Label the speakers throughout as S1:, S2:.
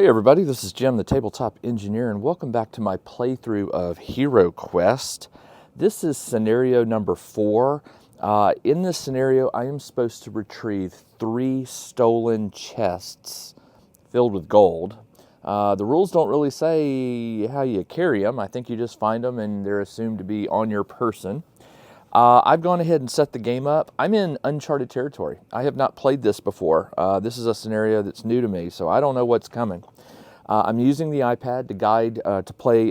S1: Hey everybody, this is Jim, the Tabletop Engineer, and welcome back to my playthrough of HeroQuest. This is scenario number 4. In this scenario, I am supposed to retrieve 3 stolen chests filled with gold. The rules don't really say how you carry them. I think you just find them and they're assumed to be on your person. I've gone ahead and set the game up. I'm in uncharted territory. I have not played this before. This is a scenario that's new to me, so I don't know what's coming. I'm using the iPad to guide to play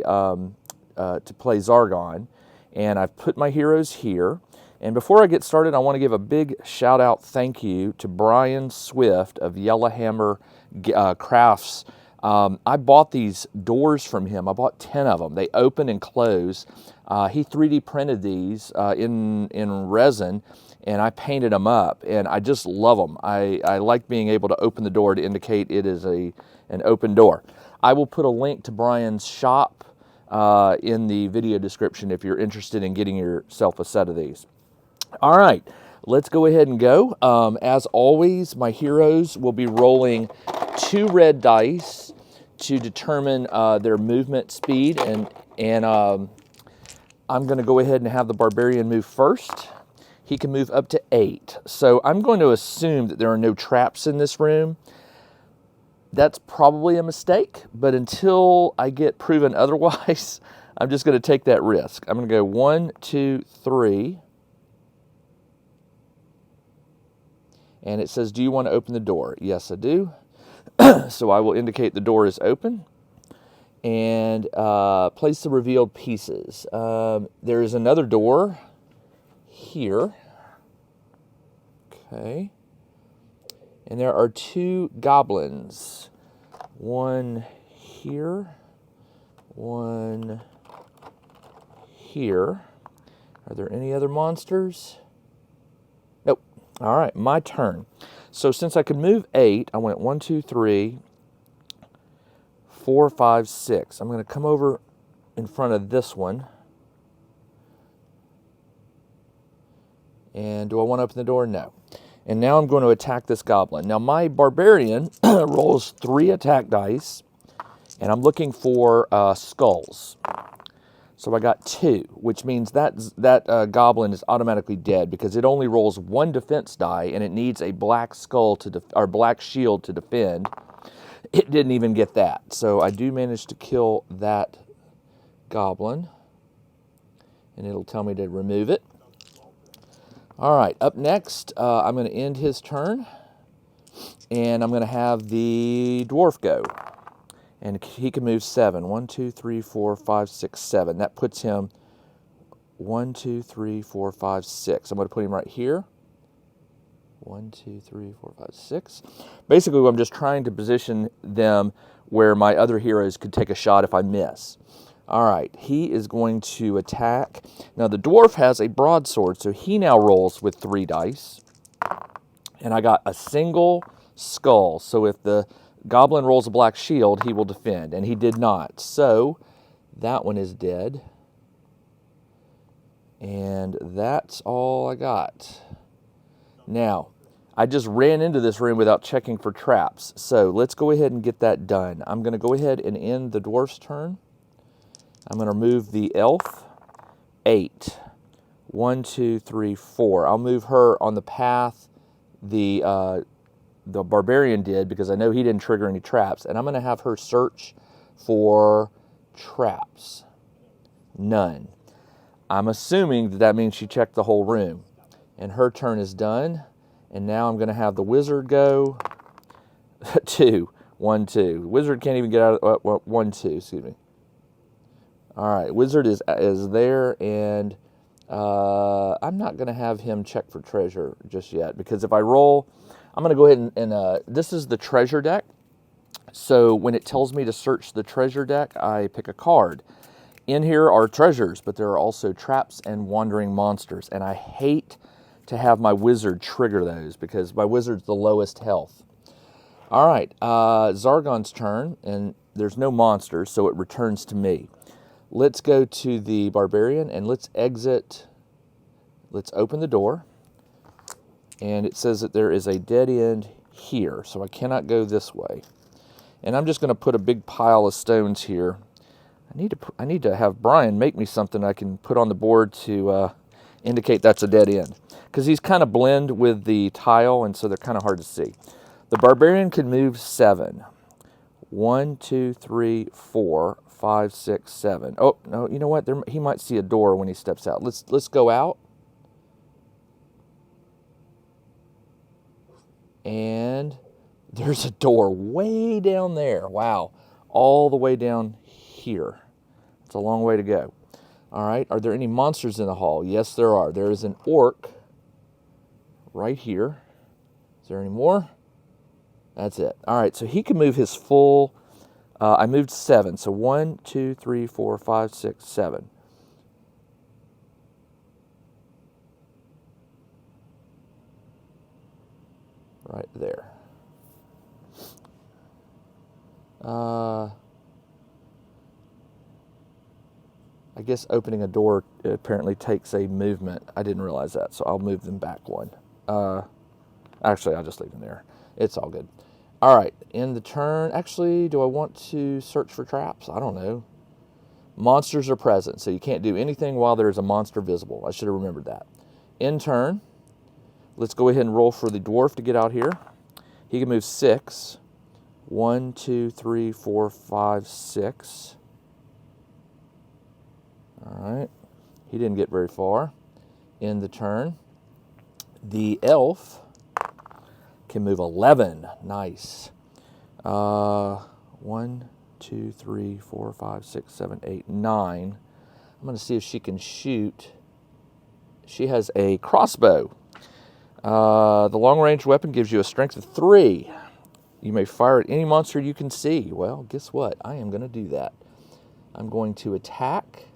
S1: Zargon, and I've put my heroes here. And before I get started, I want to give a big shout out thank you to Brian Swift of Yellowhammer Crafts. I bought these doors from him. I bought 10 of them. They open and close. He 3D printed these in resin, and I painted them up, and I just love them. I like being able to open the door to indicate it is an open door. I will put a link to Brian's shop in the video description if you're interested in getting yourself a set of these. All right, let's go ahead and go. As always, my heroes will be rolling 2 red dice to determine their movement speed, and I'm going to go ahead and have the barbarian move first. He can move up to 8. So I'm going to assume that there are no traps in this room. That's probably a mistake, but until I get proven otherwise, I'm just going to take that risk. I'm going to go 1, 2, 3. And it says, do you want to open the door? Yes, I do. So I will indicate the door is open. And place the revealed pieces. There is another door here. Okay. And there are 2 goblins. One here. One here. Are there any other monsters? Nope. All right, my turn. So since I could move 8, I went 1, 2, 3, 4, 5, 6. I'm going to come over in front of this one. And do I want to open the door? No. And now I'm going to attack this goblin. Now my barbarian rolls 3 attack dice, and I'm looking for skulls. So I got 2, which means that goblin is automatically dead because it only rolls 1 defense die, and it needs a black skull or black shield to defend. It didn't even get that. So I do manage to kill that goblin, and it'll tell me to remove it. All right, up next, I'm going to end his turn, and I'm going to have the dwarf go. And he can move 7. 1, 2, 3, 4, 5, 6, 7. That puts him 1, 2, 3, 4, 5, 6. I'm going to put him right here. 1, 2, 3, 4, 5, 6. Basically, I'm just trying to position them where my other heroes could take a shot if I miss. All right, he is going to attack. Now, the dwarf has a broadsword, so he now rolls with 3 dice. And I got a single skull. So if the goblin rolls a black shield, he will defend, and he did not. So that one is dead. And that's all I got. Now, I just ran into this room without checking for traps. So let's go ahead and get that done. I'm going to go ahead and end the dwarf's turn. I'm going to remove the elf. 8. 1, 2, 3, 4. I'll move her on the path the barbarian did because I know he didn't trigger any traps. And I'm going to have her search for traps. None. I'm assuming that means she checked the whole room. And her turn is done. And now I'm going to have the wizard go. 2. 1, 2. Wizard can't even get out of 1, 2, excuse me. All right, wizard is there, and I'm not going to have him check for treasure just yet, because if I roll, I'm going to go ahead and this is the treasure deck. So when it tells me to search the treasure deck, I pick a card. In here are treasures, but there are also traps and wandering monsters, and I hate to have my wizard trigger those because my wizard's the lowest health. All right, Zargon's turn, and there's no monsters, so it returns to me. Let's go to the barbarian, and let's exit. Let's open the door, and it says that there is a dead end here, so I cannot go this way. And I'm just going to put a big pile of stones here. I need to have Brian make me something I can put on the board to indicate that's a dead end. Because these kind of blend with the tile, and so they're kind of hard to see. The barbarian can move 7. 1, 2, 3, 4, 5, 6, 7. Oh, no, you know what? He might see a door when he steps out. Let's go out. And there's a door way down there. Wow. All the way down here. It's a long way to go. All right. Are there any monsters in the hall? Yes, there are. There is an orc right here. Is there any more? That's it. All right. So he can move his full... I moved 7. So 1, 2, 3, 4, 5, 6, 7. Right there. I guess opening a door apparently takes a movement. I didn't realize that, so I'll move them back 1. Actually, I'll just leave them there. It's all good. All right, in the turn, actually, do I want to search for traps? I don't know. Monsters are present, so you can't do anything while there's a monster visible. I should have remembered that. In turn, let's go ahead and roll for the dwarf to get out here. He can move 6. 1, 2, 3, 4, 5, 6. All right. He didn't get very far. In the turn, the elf can move 11. Nice. 1, 2, 3, 4, 5, 6, 7, 8, 9. I'm going to see if she can shoot. She has a crossbow. The long-range weapon gives you a strength of 3. You may fire at any monster you can see. Well, guess what? I am going to do that. I'm going to attack.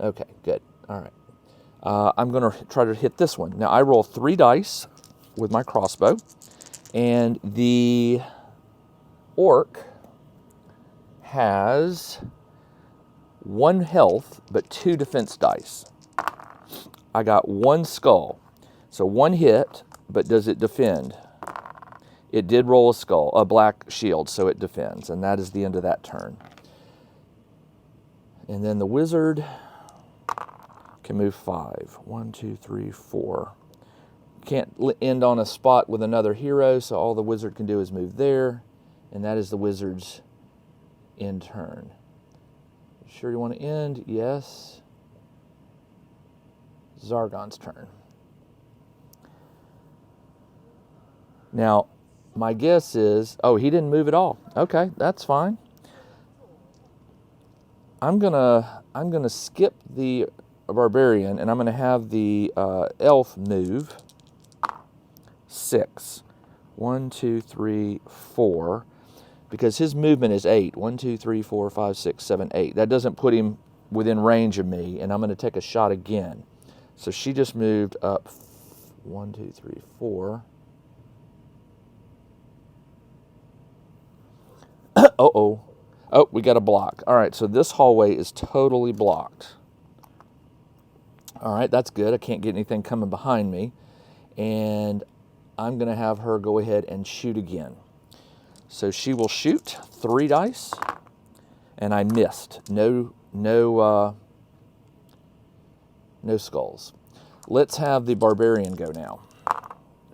S1: Okay, good. All right. I'm going to try to hit this one. Now, I roll 3 dice with my crossbow, and the orc has 1 health, but 2 defense dice. I got 1 skull. So 1 hit, but does it defend? It did roll a black shield, so it defends, and that is the end of that turn. And then the wizard can move 5. 1, 2, 3, 4. Can't end on a spot with another hero, so all the wizard can do is move there, and that is the wizard's end turn. Sure you want to end? Yes. Zargon's turn. Now, my guess is, oh, he didn't move at all. Okay, that's fine. I'm gonna skip the barbarian, and I'm gonna have the elf move 6. 1, 2, 3, 4, because his movement is 8. 1, 2, 3, 4, 5, 6, 7, 8. That doesn't put him within range of me, and I'm gonna take a shot again. So she just moved up 1, 2, 3, 4. Uh-oh. Oh, we got a block. All right, so this hallway is totally blocked. All right, that's good. I can't get anything coming behind me. And I'm going to have her go ahead and shoot again. So she will shoot 3 dice, and I missed. No skulls. Let's have the barbarian go now.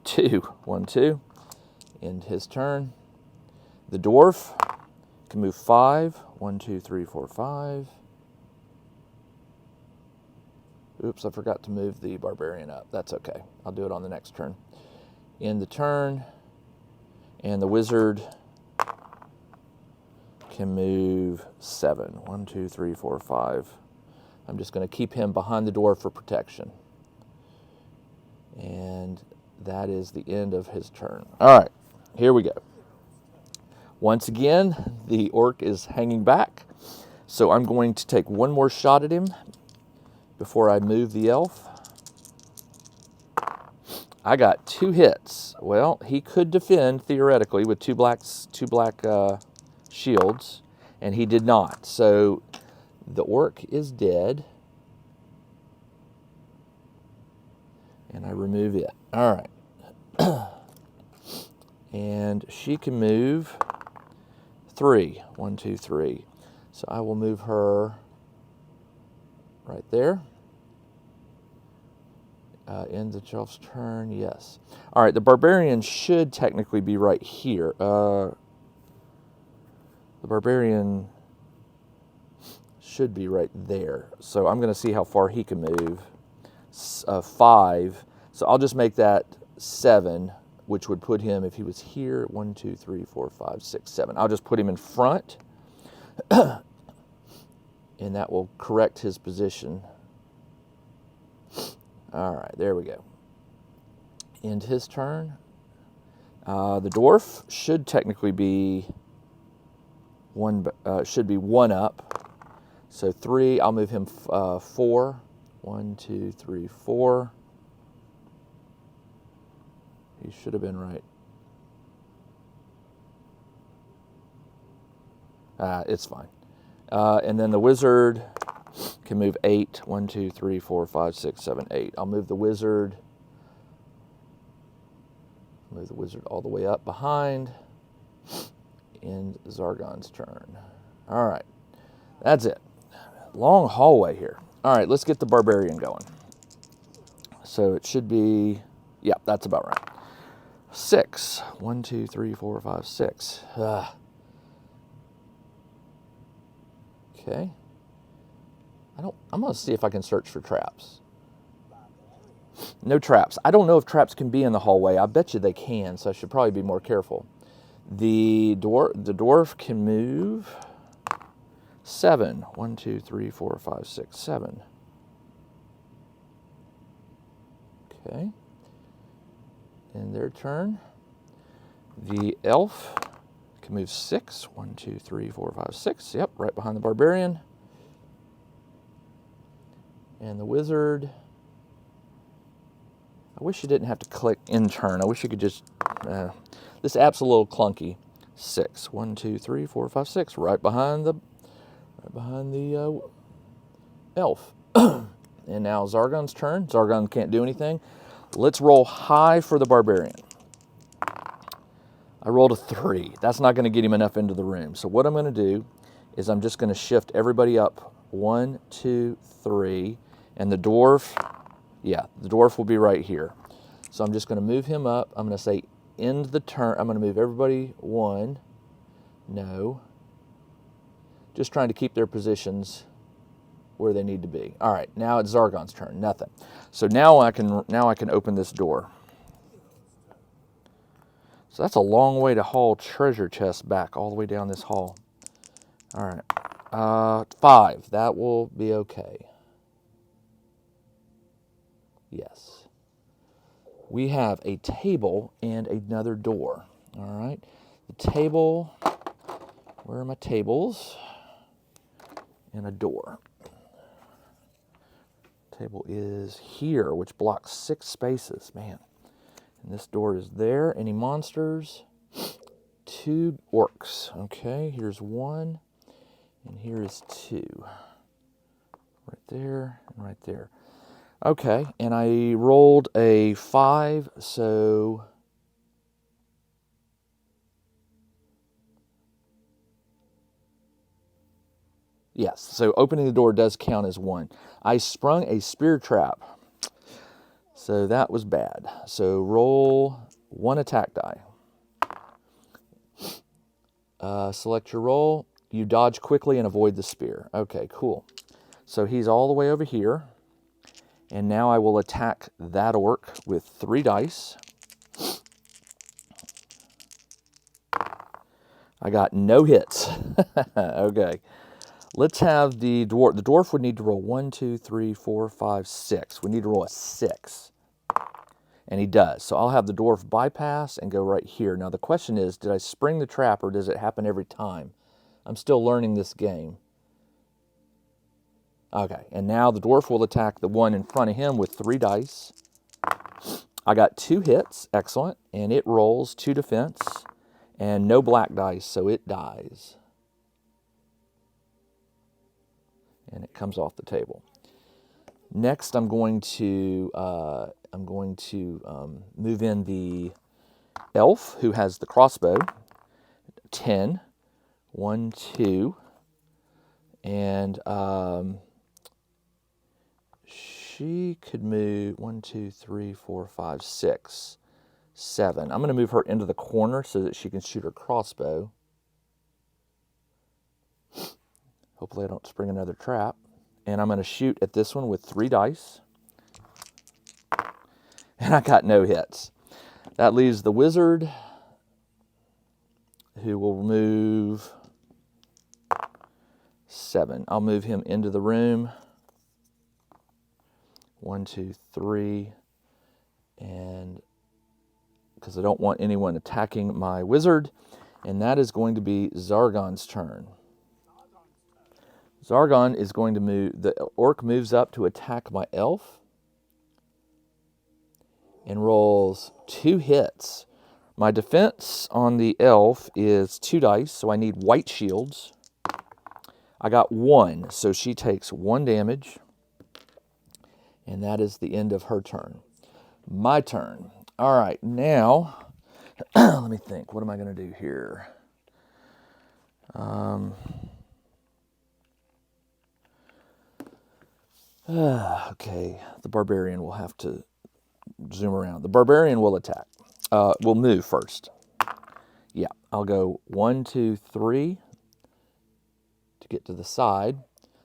S1: 2. 1, 2. End his turn. The dwarf can move 5. 1, 2, 3, 4, 5. Oops, I forgot to move the barbarian up. That's okay. I'll do it on the next turn. End the turn. And the wizard can move 7. 1, 2, 3, 4, 5. I'm just going to keep him behind the dwarf for protection. And that is the end of his turn. All right, here we go. Once again, the orc is hanging back. So I'm going to take 1 more shot at him before I move the elf. I got 2 hits. Well, he could defend theoretically with two black shields, and he did not. So the orc is dead, and I remove it. All right. And she can move 3. 1, 2, 3. So I will move her right there. End the shelf's turn, yes. All right, the barbarian should technically be right here. The barbarian should be right there. So I'm going to see how far he can move. 5. So I'll just make that 7, which would put him, if he was here, 1, 2, 3, 4, 5, 6, 7. I'll just put him in front, and that will correct his position. All right, there we go. End his turn. The dwarf should technically be one up. So 3, I'll move him 4. 1, 2, 3, 4. He should have been right. It's fine. And then the wizard can move 8. 1, 2, 3, 4, 5, 6, 7, 8. I'll move the wizard. Move the wizard all the way up behind. End Zargon's turn. All right. That's it. Long hallway here. All right, let's get the barbarian going. So it should be, yeah, that's about right. 6. 1, 2, 3, 4, 5, 6. Okay. I'm going to see if I can search for traps. No traps. I don't know if traps can be in the hallway. I bet you they can, so I should probably be more careful. The dwarf can move 7. 1, 2, 3, 4, 5, 6, 7. Okay. In their turn. The elf can move 6. 1, 2, 3, 4, 5, 6. Yep, right behind the barbarian. And the wizard. I wish you didn't have to click in turn. I wish you could just. This app's a little clunky. 6. 1, 2, 3, 4, 5, 6. Right behind the elf. And now Zargon's turn. Zargon can't do anything. Let's roll high for the barbarian. I rolled a 3. That's not going to get him enough into the room. So what I'm going to do is I'm just going to shift everybody up. 1, 2, 3. And the dwarf, yeah, the dwarf will be right here. So I'm just going to move him up. I'm going to say end the turn. I'm going to move everybody 1. No. Just trying to keep their positions where they need to be. All right, now it's Zargon's turn. Nothing. So now I can open this door. So that's a long way to haul treasure chests back all the way down this hall. All right, 5. That will be okay. Yes. We have a table and another door. All right. The table. Where are my tables? And a door. Table is here, which blocks 6 spaces. Man. And this door is there. Any monsters? 2 orcs. Okay, here's 1. And here is 2. Right there and right there. Okay, and I rolled a 5, so... Yes, so opening the door does count as 1. I sprung a spear trap, so that was bad. So roll 1 attack die. Select your roll. You dodge quickly and avoid the spear. Okay, cool. So he's all the way over here. And now I will attack that orc with 3 dice. I got no hits. Okay. Let's have the dwarf. The dwarf would need to roll 1, 2, 3, 4, 5, 6. We need to roll a 6. And he does. So I'll have the dwarf bypass and go right here. Now the question is, did I spring the trap or does it happen every time? I'm still learning this game. Okay, and now the dwarf will attack the one in front of him with 3 dice. I got 2 hits, excellent, and it rolls 2 defense, and no black dice, so it dies. And it comes off the table. Next, I'm going to move in the elf, who has the crossbow, 10. 1, 2. And she could move 1, 2, 3, 4, 5, 6, 7. I'm going to move her into the corner so that she can shoot her crossbow. Hopefully I don't spring another trap. And I'm going to shoot at this one with 3 dice. And I got no hits. That leaves the wizard, who will move 7. I'll move him into the room. 1, 2, 3. And because I don't want anyone attacking my wizard. And that is going to be Zargon's turn. Zargon is going to move, the orc moves up to attack my elf and rolls 2 hits. My defense on the elf is 2 dice, so I need white shields. I got 1, so she takes 1 damage, and that is the end of her turn. My turn. All right, now, let me think. What am I going to do here? Okay, the barbarian will have to zoom around. The barbarian will attack. Will move first. Yeah, I'll go 1, 2, 3 to get to the side.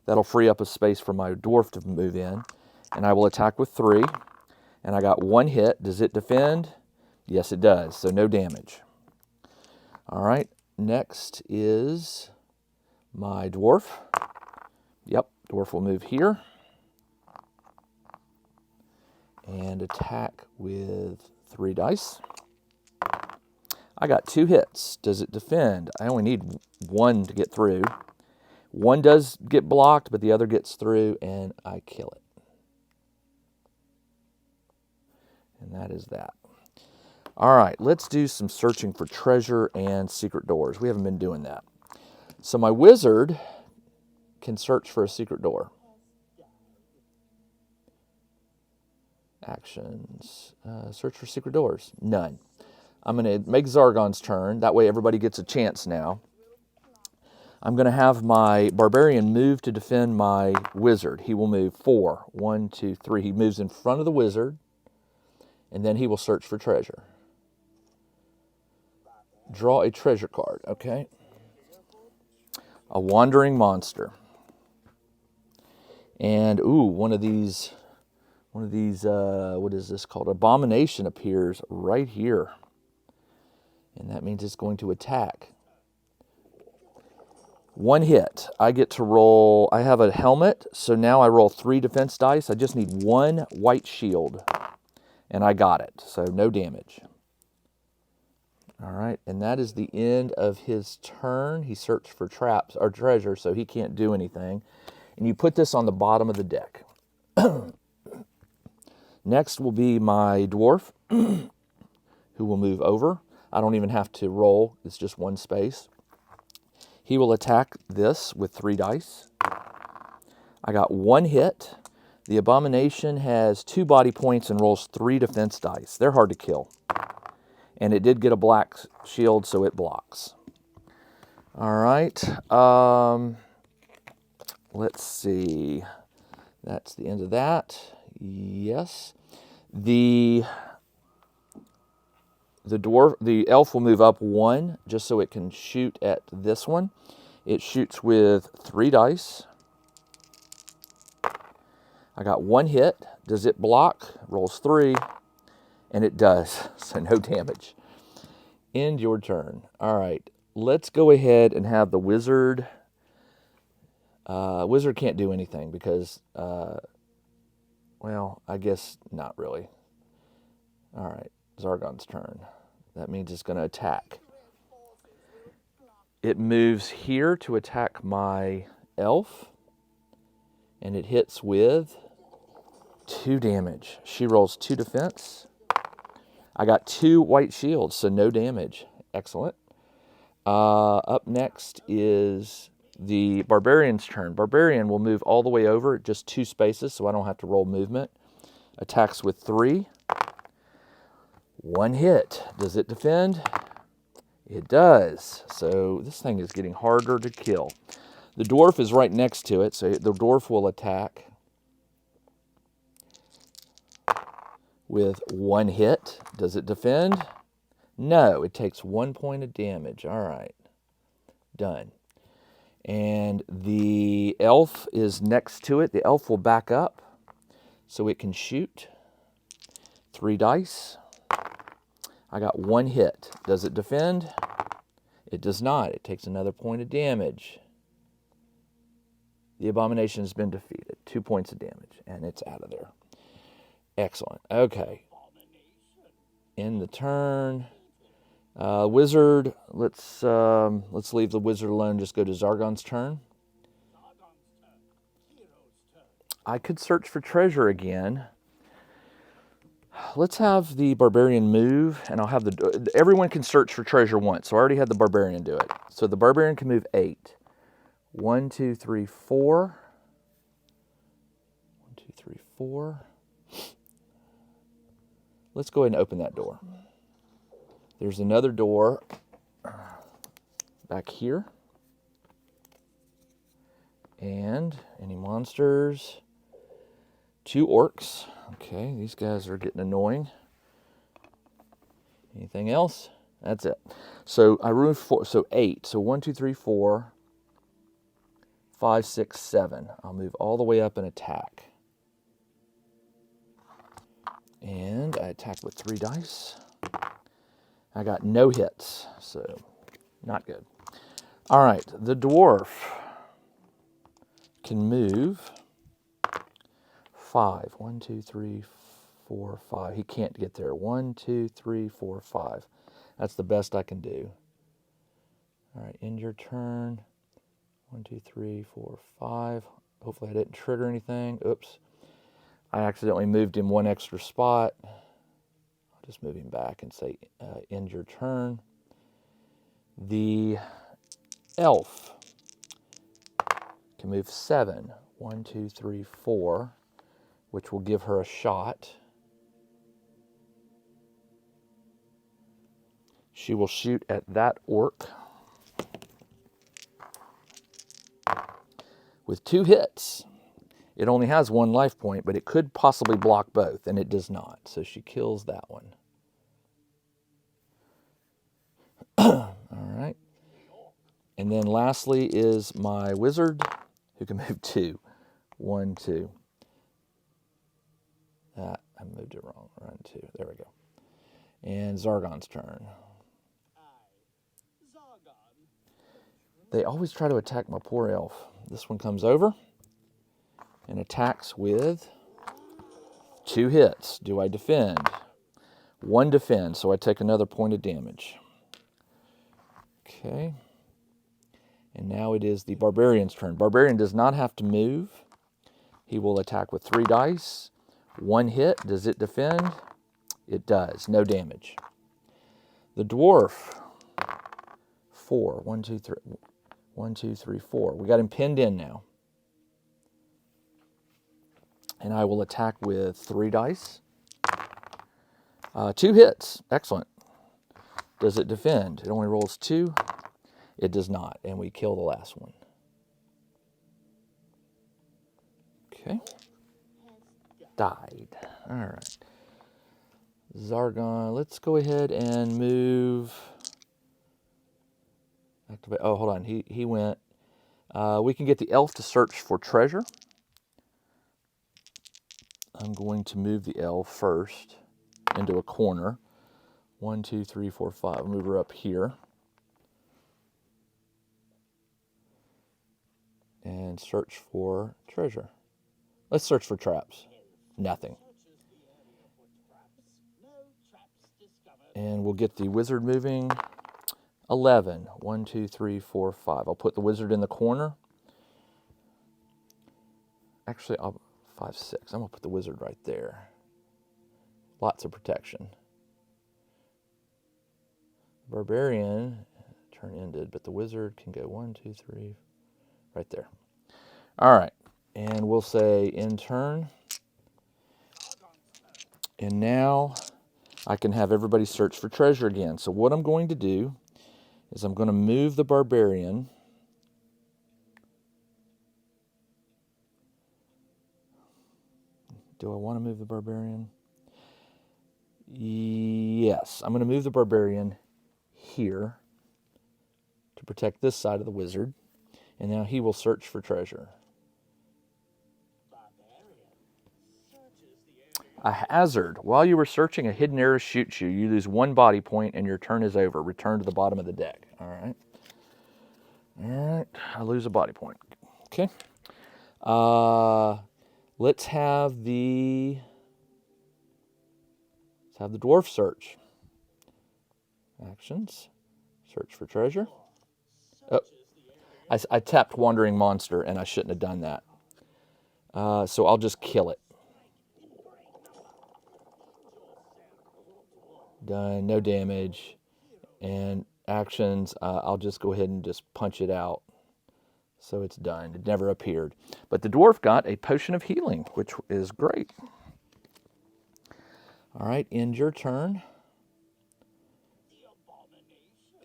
S1: That'll free up a space for my dwarf to move in. And I will attack with 3. And I got 1 hit. Does it defend? Yes, it does. So no damage. All right, next is my dwarf. Yep, dwarf will move here. And attack with 3 dice. I got 2 hits. Does it defend? I only need 1 to get through. 1 does get blocked, but the other gets through, and I kill it. And that is that. All right, let's do some searching for treasure and secret doors. We haven't been doing that. So my wizard can search for a secret door. Actions. Search for secret doors. None. I'm going to make Zargon's turn. That way everybody gets a chance now. I'm going to have my barbarian move to defend my wizard. He will move 4. 1, 2, 3. He moves in front of the wizard, and then he will search for treasure. Draw a treasure card, okay? A wandering monster. And, ooh, one of these, what is this called? Abomination appears right here. And that means it's going to attack. 1 hit. I get to roll, I have a helmet, so now I roll 3 defense dice. I just need 1 white shield. And I got it, so no damage. All right, and that is the end of his turn. He searched for traps or treasure, so he can't do anything. And you put this on the bottom of the deck. Next will be my dwarf, who will move over. I don't even have to roll. It's just 1 space. He will attack this with 3 dice. I got 1 hit. The abomination has 2 body points and rolls 3 defense dice. They're hard to kill. And it did get a black shield, so it blocks. All right. Let's see. That's the end of that. Yes. The elf will move up 1 just so it can shoot at this one. It shoots with 3 dice. I got 1 hit. Does it block? Rolls 3. And it does, so no damage. End your turn. All right, let's go ahead and have the wizard. Wizard can't do anything because, well, I guess not really. All right, Zargon's turn. That means it's going to attack. It moves here to attack my elf, and it hits with 2 damage. She rolls 2 defense. I got 2 white shields, so no damage. Excellent. Up next is the barbarian's turn. Barbarian will move all the way over, just 2 spaces, so I don't have to roll movement. Attacks with 3. One hit. Does it defend? It does. So this thing is getting harder to kill. The dwarf is right next to it, so the dwarf will attack with one hit. Does it defend? No, it takes 1 point of damage. All right, done. And the elf is next to it. The elf will back up so it can shoot. 3 dice. I got 1 hit. Does it defend? It does not. It takes another point of damage. The abomination has been defeated. 2 points of damage, and it's out of there. Excellent. Okay. End the turn. Wizard. Let's leave the wizard alone. Just go to Zargon's turn. I could search for treasure again. Let's have the barbarian move, and I'll have everyone can search for treasure once. So I already had the barbarian do it. So the barbarian can move 8. 1, 2, 3, 4. 1, 2, 3, 4. Let's go ahead and open that door. There's another door back here. And any monsters? 2 orcs. Okay, these guys are getting annoying. Anything else? That's it. So I removed 4. So 8. So 1, 2, 3, 4, 5, 6, 7. I'll move all the way up and attack. And I attack with 3 dice. I got no hits, so not good. All right, the dwarf can move 5. 1, 2, 3, 4, 5. He can't get there. 1, 2, 3, 4, 5. That's the best I can do. All right, end your turn. 1, 2, 3, 4, 5. Hopefully I didn't trigger anything. Oops. I accidentally moved him 1 extra spot. I'll just move him back and say end your turn. The elf can move 7. 1, 2, 3, 4, which will give her a shot. She will shoot at that orc with 2 hits. It only has 1 life point, but it could possibly block both, and it does not. So she kills that one. All right. And then lastly is my wizard, who can move 2. 1, 2. I moved it wrong. 1, 2. There we go. And Zargon's turn. They always try to attack my poor elf. This one comes over and attacks with 2 hits. Do I defend? 1 defend, so I take another point of damage. Okay. And now it is the barbarian's turn. Barbarian does not have to move. He will attack with 3 dice. 1 hit. Does it defend? It does. No damage. The dwarf. 4. 1, 2, 3. 1, 2, 3, 4. We got him pinned in now. And I will attack with 3 dice. 2 hits. Excellent. Does it defend? It only rolls 2. It does not. And we kill the last one. Okay. Died. All right. Zargon. Let's go ahead and move. Activate. Oh, hold on. He went. We can get the elf to search for treasure. I'm going to move the elf first into a corner. 1, 2, 3, 4, 5. Move her up here. And search for treasure. Let's search for traps. Nothing. And we'll get the wizard moving. 11. 1, 2, 3, 4, 5. I'll put the wizard in the corner. Actually, 5, 6. I'm going to put the wizard right there. Lots of protection. Barbarian, turn ended, but the wizard can go 1, 2, 3, right there. All right, and we'll say end turn. And now I can have everybody search for treasure again. So what I'm going to do is I'm going to move the barbarian. Do I want to move the barbarian? Yes, I'm going to move the barbarian here to protect this side of the wizard. And now he will search for treasure. A hazard. While you were searching, a hidden arrow shoots you. You lose 1 body point and your turn is over. Return to the bottom of the deck. All right. All right. I lose a body point. Okay. Let's have the dwarf search. Actions. Search for treasure. Oh, I tapped Wandering Monster and I shouldn't have done that. So I'll just kill it. Done, no damage. And actions, I'll just go ahead and just punch it out. So it's done. It never appeared. But the dwarf got a potion of healing, which is great. All right, end your turn.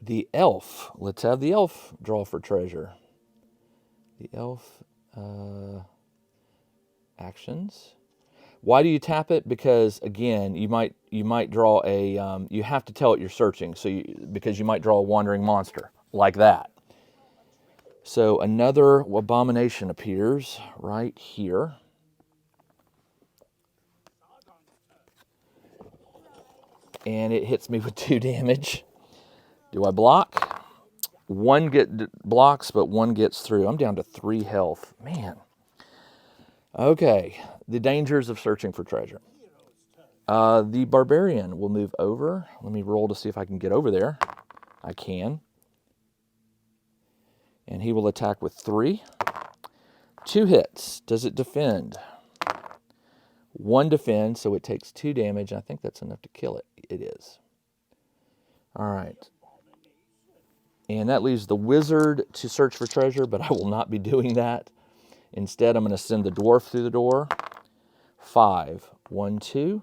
S1: The elf. Let's have the elf draw for treasure. The elf actions. Why do you tap it? Because again, you might draw a. You have to tell it you're searching, because you might draw a wandering monster like that. So another abomination appears right here. And it hits me with 2 damage. Do I block? 1 blocks, but 1 gets through. I'm down to 3 health. Man. Okay, the dangers of searching for treasure. The barbarian will move over. Let me roll to see if I can get over there. I can. And he will attack with 3. 2 hits. Does it defend? 1 defend, so it takes 2 damage. I think that's enough to kill it. It is. All right. And that leaves the wizard to search for treasure, but I will not be doing that. Instead, I'm going to send the dwarf through the door. 5. 1, 2.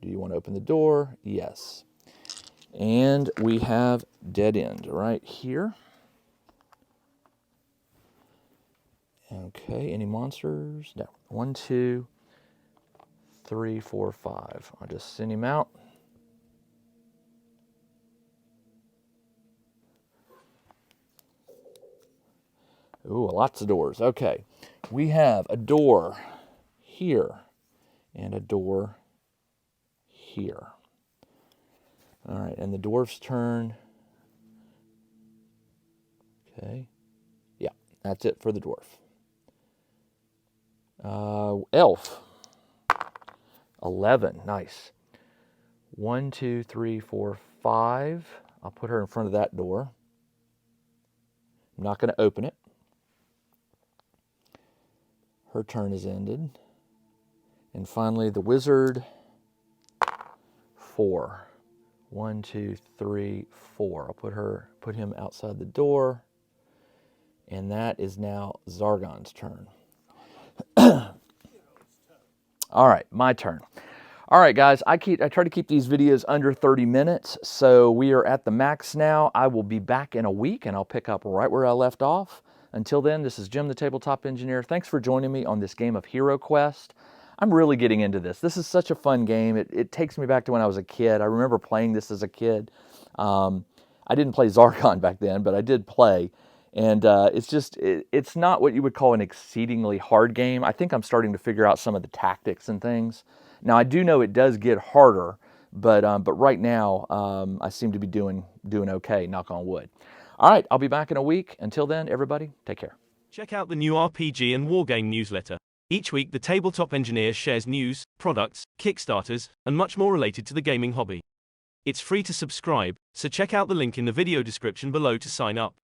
S1: Do you want to open the door? Yes. And we have dead end right here. Okay, any monsters? No. 1, 2, 3, 4, 5. I'll just send him out. Ooh, lots of doors. Okay, we have a door here and a door here. All right, and the dwarf's turn. Okay, yeah, that's it for the dwarf. Elf. 11, nice. 1, 2, 3, 4, 5. I'll put her in front of that door. I'm not going to open it. Her turn is ended. And finally, the wizard. 4. 1, 2, 3, 4. I'll put him outside the door. And that is now Zargon's turn. All right, my turn. All right, guys, I try to keep these videos under 30 minutes, so we are at the max now. I will be back in a week, and I'll pick up right where I left off. Until then, this is Jim, the Tabletop Engineer. Thanks for joining me on this game of HeroQuest. I'm really getting into this. This is such a fun game. It takes me back to when I was a kid. I remember playing this as a kid. I didn't play Zargon back then, but I did play. And it's not what you would call an exceedingly hard game. I think I'm starting to figure out some of the tactics and things. Now, I do know it does get harder, but right now, I seem to be doing okay, knock on wood. All right, I'll be back in a week. Until then, everybody, take care.
S2: Check out the new RPG and Wargame newsletter. Each week, the Tabletop Engineer shares news, products, Kickstarters, and much more related to the gaming hobby. It's free to subscribe, so check out the link in the video description below to sign up.